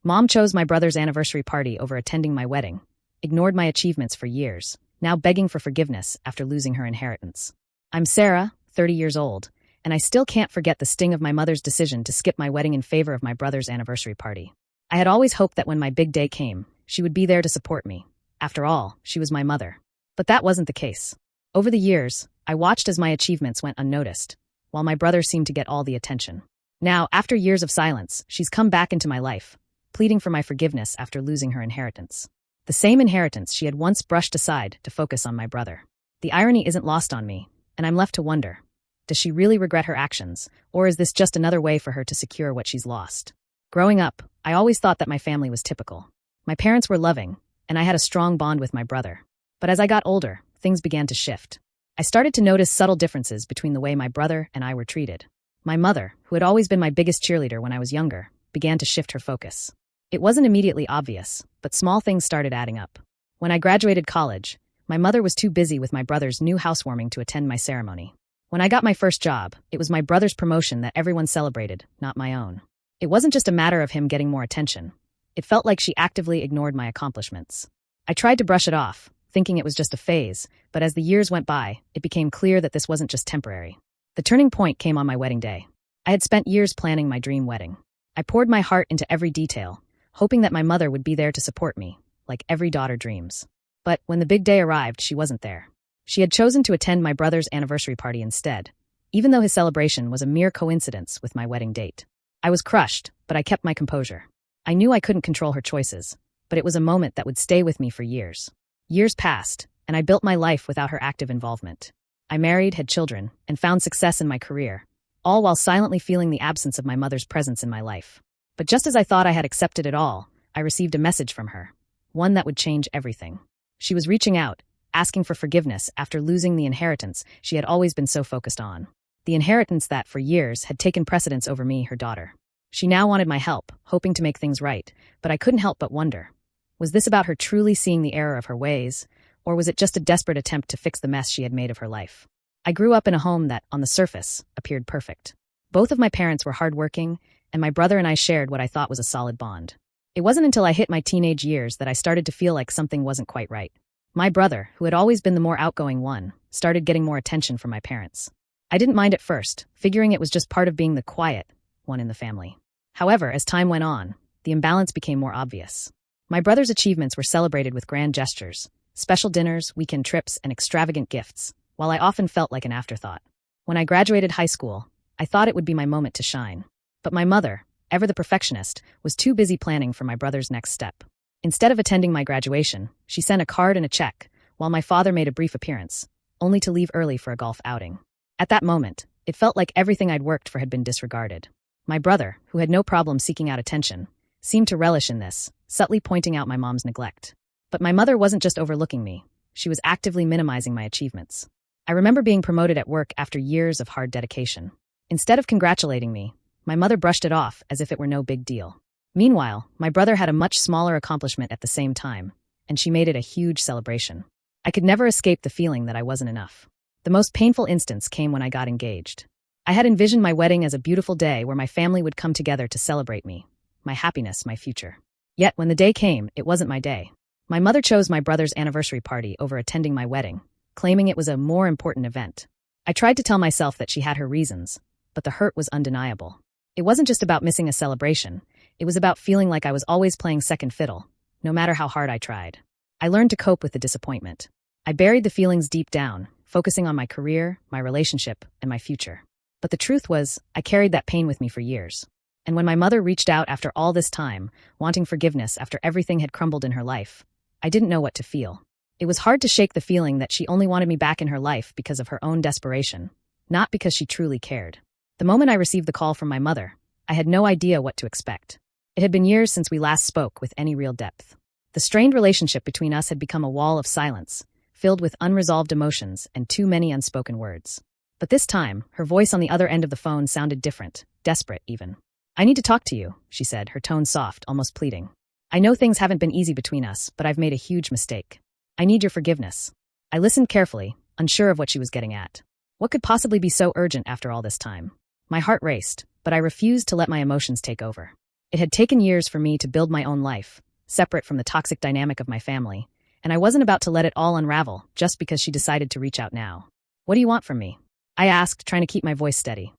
Mom chose my brother's anniversary party over attending my wedding, ignored my achievements for years, now begging for forgiveness after losing her inheritance. I'm Sarah, 30 years old, and I still can't forget the sting of my mother's decision to skip my wedding in favor of my brother's anniversary party. I had always hoped that when my big day came, she would be there to support me. After all, she was my mother. But that wasn't the case. Over the years, I watched as my achievements went unnoticed, while my brother seemed to get all the attention. Now, after years of silence, she's come back into my life, pleading for my forgiveness after losing her inheritance. The same inheritance she had once brushed aside to focus on my brother. The irony isn't lost on me, and I'm left to wonder, does she really regret her actions, or is this just another way for her to secure what she's lost? Growing up, I always thought that my family was typical. My parents were loving, and I had a strong bond with my brother. But as I got older, things began to shift. I started to notice subtle differences between the way my brother and I were treated. My mother, who had always been my biggest cheerleader when I was younger, began to shift her focus. It wasn't immediately obvious, but small things started adding up. When I graduated college, my mother was too busy with my brother's new housewarming to attend my ceremony. When I got my first job, it was my brother's promotion that everyone celebrated, not my own. It wasn't just a matter of him getting more attention. It felt like she actively ignored my accomplishments. I tried to brush it off, thinking it was just a phase, but as the years went by, it became clear that this wasn't just temporary. The turning point came on my wedding day. I had spent years planning my dream wedding. I poured my heart into every detail, hoping that my mother would be there to support me, like every daughter dreams. But when the big day arrived, she wasn't there. She had chosen to attend my brother's anniversary party instead, even though his celebration was a mere coincidence with my wedding date. I was crushed, but I kept my composure. I knew I couldn't control her choices, but it was a moment that would stay with me for years. Years passed, and I built my life without her active involvement. I married, had children, and found success in my career, all while silently feeling the absence of my mother's presence in my life. But just as I thought I had accepted it all, I received a message from her, one that would change everything. She was reaching out, asking for forgiveness after losing the inheritance she had always been so focused on. The inheritance that, for years, had taken precedence over me, her daughter. She now wanted my help, hoping to make things right, but I couldn't help but wonder. Was this about her truly seeing the error of her ways, or was it just a desperate attempt to fix the mess she had made of her life? I grew up in a home that, on the surface, appeared perfect. Both of my parents were hardworking, and my brother and I shared what I thought was a solid bond. It wasn't until I hit my teenage years that I started to feel like something wasn't quite right. My brother, who had always been the more outgoing one, started getting more attention from my parents. I didn't mind at first, figuring it was just part of being the quiet one in the family. However, as time went on, the imbalance became more obvious. My brother's achievements were celebrated with grand gestures, special dinners, weekend trips, and extravagant gifts, while I often felt like an afterthought. When I graduated high school, I thought it would be my moment to shine. But my mother, ever the perfectionist, was too busy planning for my brother's next step. Instead of attending my graduation, she sent a card and a check, while my father made a brief appearance, only to leave early for a golf outing. At that moment, it felt like everything I'd worked for had been disregarded. My brother, who had no problem seeking out attention, seemed to relish in this, subtly pointing out my mom's neglect. But my mother wasn't just overlooking me, she was actively minimizing my achievements. I remember being promoted at work after years of hard dedication. Instead of congratulating me, my mother brushed it off as if it were no big deal. Meanwhile, my brother had a much smaller accomplishment at the same time, and she made it a huge celebration. I could never escape the feeling that I wasn't enough. The most painful instance came when I got engaged. I had envisioned my wedding as a beautiful day where my family would come together to celebrate me, my happiness, my future. Yet when the day came, it wasn't my day. My mother chose my brother's anniversary party over attending my wedding, claiming it was a more important event. I tried to tell myself that she had her reasons, but the hurt was undeniable. It wasn't just about missing a celebration, it was about feeling like I was always playing second fiddle, no matter how hard I tried. I learned to cope with the disappointment. I buried the feelings deep down, focusing on my career, my relationship, and my future. But the truth was, I carried that pain with me for years. And when my mother reached out after all this time, wanting forgiveness after everything had crumbled in her life, I didn't know what to feel. It was hard to shake the feeling that she only wanted me back in her life because of her own desperation, not because she truly cared. The moment I received the call from my mother, I had no idea what to expect. It had been years since we last spoke with any real depth. The strained relationship between us had become a wall of silence, filled with unresolved emotions and too many unspoken words. But this time, her voice on the other end of the phone sounded different, desperate even. "I need to talk to you," she said, her tone soft, almost pleading. "I know things haven't been easy between us, but I've made a huge mistake. I need your forgiveness." I listened carefully, unsure of what she was getting at. What could possibly be so urgent after all this time? My heart raced, but I refused to let my emotions take over. It had taken years for me to build my own life, separate from the toxic dynamic of my family, and I wasn't about to let it all unravel just because she decided to reach out now. "What do you want from me?" I asked, trying to keep my voice steady.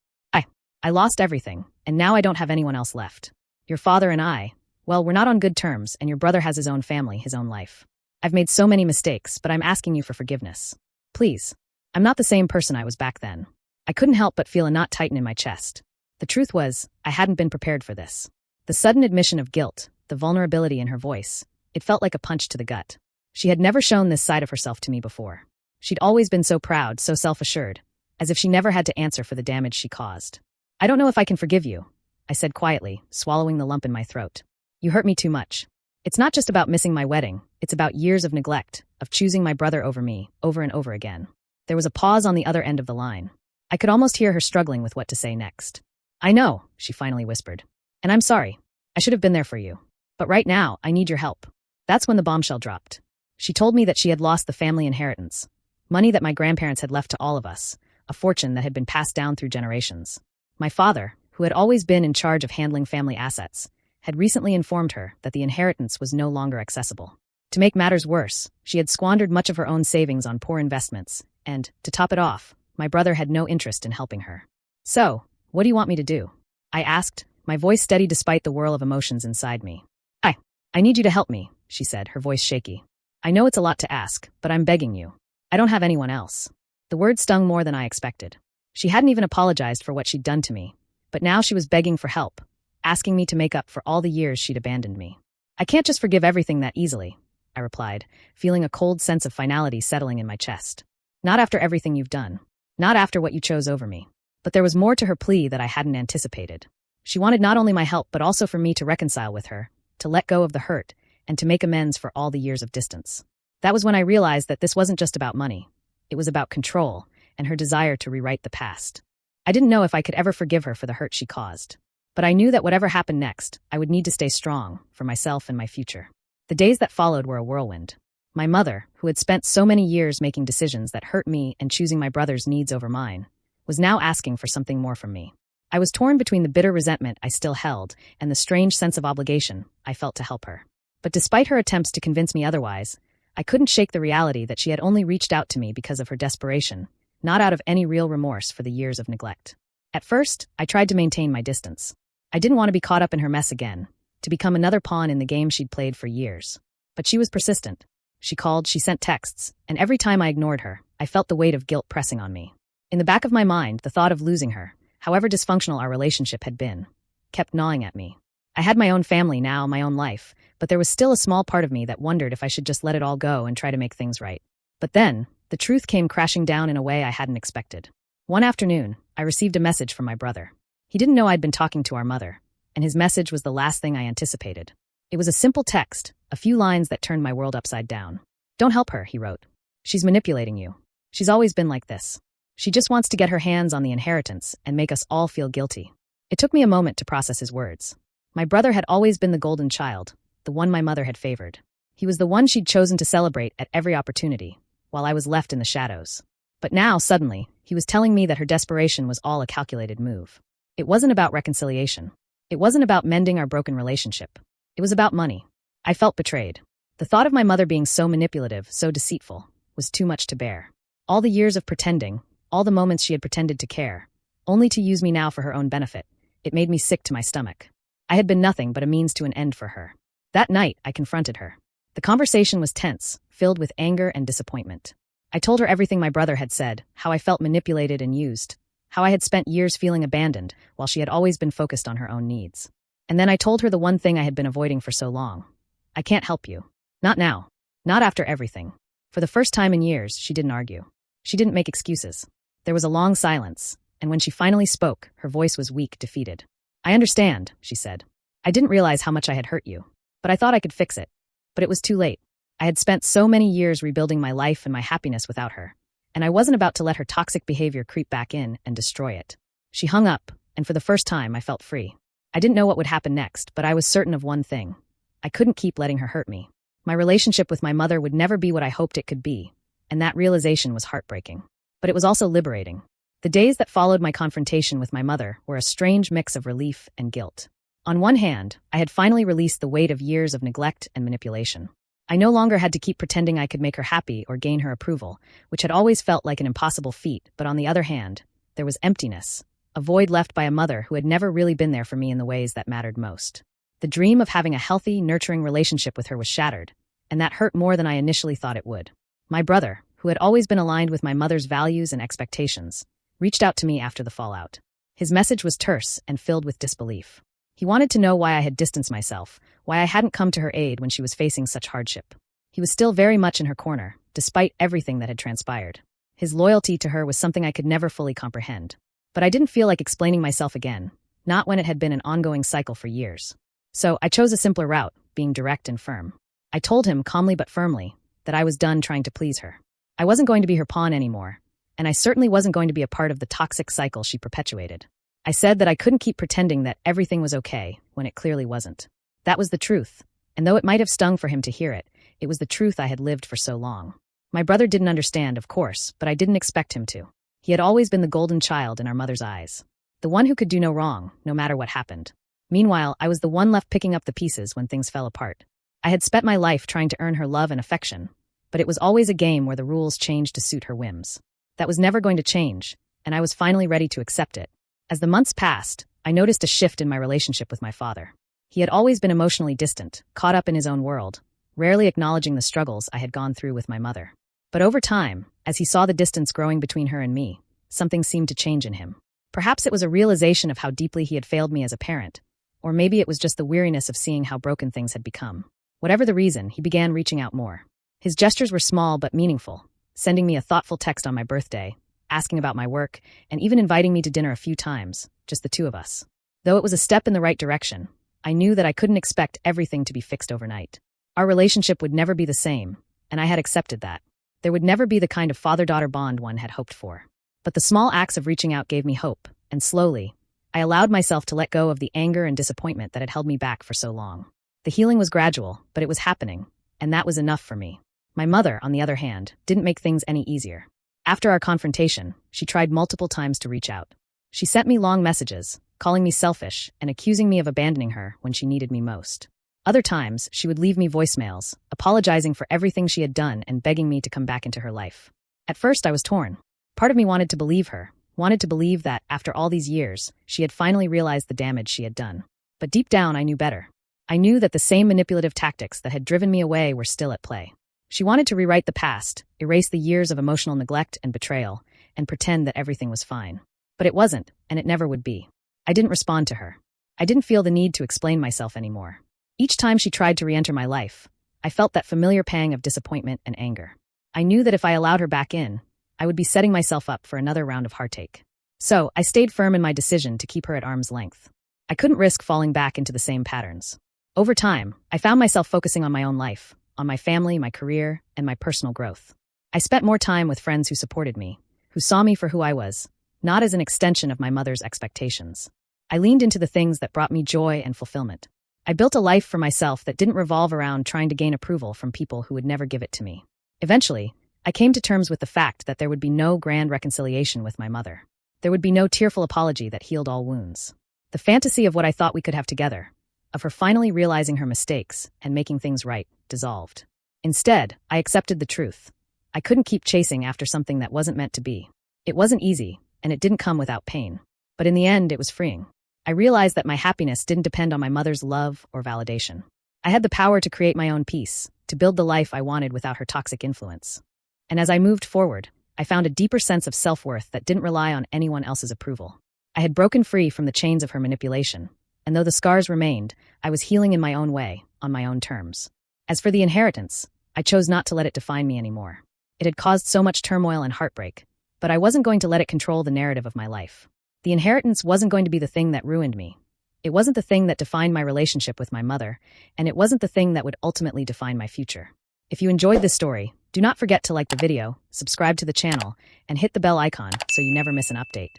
I lost everything, and now I don't have anyone else left. Your father and I, well, we're not on good terms, and your brother has his own family, his own life. I've made so many mistakes, but I'm asking you for forgiveness. Please. I'm not the same person I was back then. I couldn't help but feel a knot tighten in my chest. The truth was, I hadn't been prepared for this. The sudden admission of guilt, the vulnerability in her voice, it felt like a punch to the gut. She had never shown this side of herself to me before. She'd always been so proud, so self-assured, as if she never had to answer for the damage she caused. "I don't know if I can forgive you," I said quietly, swallowing the lump in my throat. "You hurt me too much. It's not just about missing my wedding, it's about years of neglect, of choosing my brother over me, over and over again." There was a pause on the other end of the line. I could almost hear her struggling with what to say next. "I know," she finally whispered. "And I'm sorry. I should have been there for you. But right now, I need your help." That's when the bombshell dropped. She told me that she had lost the family inheritance, money that my grandparents had left to all of us, a fortune that had been passed down through generations. My father, who had always been in charge of handling family assets, had recently informed her that the inheritance was no longer accessible. To make matters worse, she had squandered much of her own savings on poor investments, and, to top it off, my brother had no interest in helping her. "So, what do you want me to do?" I asked, my voice steady despite the whirl of emotions inside me. I need you to help me," she said, her voice shaky. "I know it's a lot to ask, but I'm begging you. I don't have anyone else." The word stung more than I expected. She hadn't even apologized for what she'd done to me, but now she was begging for help, asking me to make up for all the years she'd abandoned me. "I can't just forgive everything that easily," I replied, feeling a cold sense of finality settling in my chest. "Not after everything you've done. Not after what you chose over me." But there was more to her plea that I hadn't anticipated. She wanted not only my help but also for me to reconcile with her, to let go of the hurt, and to make amends for all the years of distance. That was when I realized that this wasn't just about money. It was about control and her desire to rewrite the past. I didn't know if I could ever forgive her for the hurt she caused. But I knew that whatever happened next, I would need to stay strong for myself and my future. The days that followed were a whirlwind. My mother, who had spent so many years making decisions that hurt me and choosing my brother's needs over mine, was now asking for something more from me. I was torn between the bitter resentment I still held and the strange sense of obligation I felt to help her. But despite her attempts to convince me otherwise, I couldn't shake the reality that she had only reached out to me because of her desperation, not out of any real remorse for the years of neglect. At first, I tried to maintain my distance. I didn't want to be caught up in her mess again, to become another pawn in the game she'd played for years. But she was persistent. She called, she sent texts, and every time I ignored her, I felt the weight of guilt pressing on me. In the back of my mind, the thought of losing her, however dysfunctional our relationship had been, kept gnawing at me. I had my own family now, my own life, but there was still a small part of me that wondered if I should just let it all go and try to make things right. But then, the truth came crashing down in a way I hadn't expected. One afternoon, I received a message from my brother. He didn't know I'd been talking to our mother, and his message was the last thing I anticipated. It was a simple text, a few lines that turned my world upside down. "Don't help her," he wrote. "She's manipulating you. She's always been like this. She just wants to get her hands on the inheritance and make us all feel guilty." It took me a moment to process his words. My brother had always been the golden child, the one my mother had favored. He was the one she'd chosen to celebrate at every opportunity, while I was left in the shadows. But now, suddenly, he was telling me that her desperation was all a calculated move. It wasn't about reconciliation. It wasn't about mending our broken relationship. It was about money. I felt betrayed. The thought of my mother being so manipulative, so deceitful, was too much to bear. All the years of pretending, all the moments she had pretended to care, only to use me now for her own benefit, it made me sick to my stomach. I had been nothing but a means to an end for her. That night, I confronted her. The conversation was tense, filled with anger and disappointment. I told her everything my brother had said, how I felt manipulated and used, how I had spent years feeling abandoned while she had always been focused on her own needs. And then I told her the one thing I had been avoiding for so long. "I can't help you. Not now. Not after everything." For the first time in years, she didn't argue. She didn't make excuses. There was a long silence, and when she finally spoke, her voice was weak, defeated. "I understand," she said. "I didn't realize how much I had hurt you, but I thought I could fix it. But it was too late. I had spent so many years rebuilding my life and my happiness without her, and I wasn't about to let her toxic behavior creep back in and destroy it." She hung up, and for the first time, I felt free. I didn't know what would happen next, but I was certain of one thing. I couldn't keep letting her hurt me. My relationship with my mother would never be what I hoped it could be, and that realization was heartbreaking. But it was also liberating. The days that followed my confrontation with my mother were a strange mix of relief and guilt. On one hand, I had finally released the weight of years of neglect and manipulation. I no longer had to keep pretending I could make her happy or gain her approval, which had always felt like an impossible feat, but on the other hand, there was emptiness, a void left by a mother who had never really been there for me in the ways that mattered most. The dream of having a healthy, nurturing relationship with her was shattered, and that hurt more than I initially thought it would. My brother, who had always been aligned with my mother's values and expectations, reached out to me after the fallout. His message was terse and filled with disbelief. He wanted to know why I had distanced myself, why I hadn't come to her aid when she was facing such hardship. He was still very much in her corner, despite everything that had transpired. His loyalty to her was something I could never fully comprehend. But I didn't feel like explaining myself again, not when it had been an ongoing cycle for years. So I chose a simpler route, being direct and firm. I told him, calmly but firmly, that I was done trying to please her. I wasn't going to be her pawn anymore, and I certainly wasn't going to be a part of the toxic cycle she perpetuated. I said that I couldn't keep pretending that everything was okay when it clearly wasn't. That was the truth, and though it might have stung for him to hear it, it was the truth I had lived for so long. My brother didn't understand, of course, but I didn't expect him to. He had always been the golden child in our mother's eyes, the one who could do no wrong, no matter what happened. Meanwhile, I was the one left picking up the pieces when things fell apart. I had spent my life trying to earn her love and affection, but it was always a game where the rules changed to suit her whims. That was never going to change, and I was finally ready to accept it. As the months passed, I noticed a shift in my relationship with my father. He had always been emotionally distant, caught up in his own world, rarely acknowledging the struggles I had gone through with my mother. But over time, as he saw the distance growing between her and me, something seemed to change in him. Perhaps it was a realization of how deeply he had failed me as a parent, or maybe it was just the weariness of seeing how broken things had become. Whatever the reason, he began reaching out more. His gestures were small but meaningful, sending me a thoughtful text on my birthday, asking about my work, and even inviting me to dinner a few times, just the two of us. Though it was a step in the right direction, I knew that I couldn't expect everything to be fixed overnight. Our relationship would never be the same, and I had accepted that. There would never be the kind of father-daughter bond one had hoped for. But the small acts of reaching out gave me hope, and slowly, I allowed myself to let go of the anger and disappointment that had held me back for so long. The healing was gradual, but it was happening, and that was enough for me. My mother, on the other hand, didn't make things any easier. After our confrontation, she tried multiple times to reach out. She sent me long messages, calling me selfish and accusing me of abandoning her when she needed me most. Other times, she would leave me voicemails, apologizing for everything she had done and begging me to come back into her life. At first, I was torn. Part of me wanted to believe her, wanted to believe that, after all these years, she had finally realized the damage she had done. But deep down, I knew better. I knew that the same manipulative tactics that had driven me away were still at play. She wanted to rewrite the past, erase the years of emotional neglect and betrayal, and pretend that everything was fine. But it wasn't, and it never would be. I didn't respond to her. I didn't feel the need to explain myself anymore. Each time she tried to re-enter my life, I felt that familiar pang of disappointment and anger. I knew that if I allowed her back in, I would be setting myself up for another round of heartache. So, I stayed firm in my decision to keep her at arm's length. I couldn't risk falling back into the same patterns. Over time, I found myself focusing on my own life, on my family, my career, and my personal growth. I spent more time with friends who supported me, who saw me for who I was, not as an extension of my mother's expectations. I leaned into the things that brought me joy and fulfillment. I built a life for myself that didn't revolve around trying to gain approval from people who would never give it to me. Eventually, I came to terms with the fact that there would be no grand reconciliation with my mother. There would be no tearful apology that healed all wounds. The fantasy of what I thought we could have together, of her finally realizing her mistakes and making things right, dissolved. Instead, I accepted the truth. I couldn't keep chasing after something that wasn't meant to be. It wasn't easy, and it didn't come without pain. But in the end, it was freeing. I realized that my happiness didn't depend on my mother's love or validation. I had the power to create my own peace, to build the life I wanted without her toxic influence. And as I moved forward, I found a deeper sense of self-worth that didn't rely on anyone else's approval. I had broken free from the chains of her manipulation, and though the scars remained, I was healing in my own way, on my own terms. As for the inheritance, I chose not to let it define me anymore. It had caused so much turmoil and heartbreak, but I wasn't going to let it control the narrative of my life. The inheritance wasn't going to be the thing that ruined me. It wasn't the thing that defined my relationship with my mother, and it wasn't the thing that would ultimately define my future. If you enjoyed this story, do not forget to like the video, subscribe to the channel, and hit the bell icon so you never miss an update.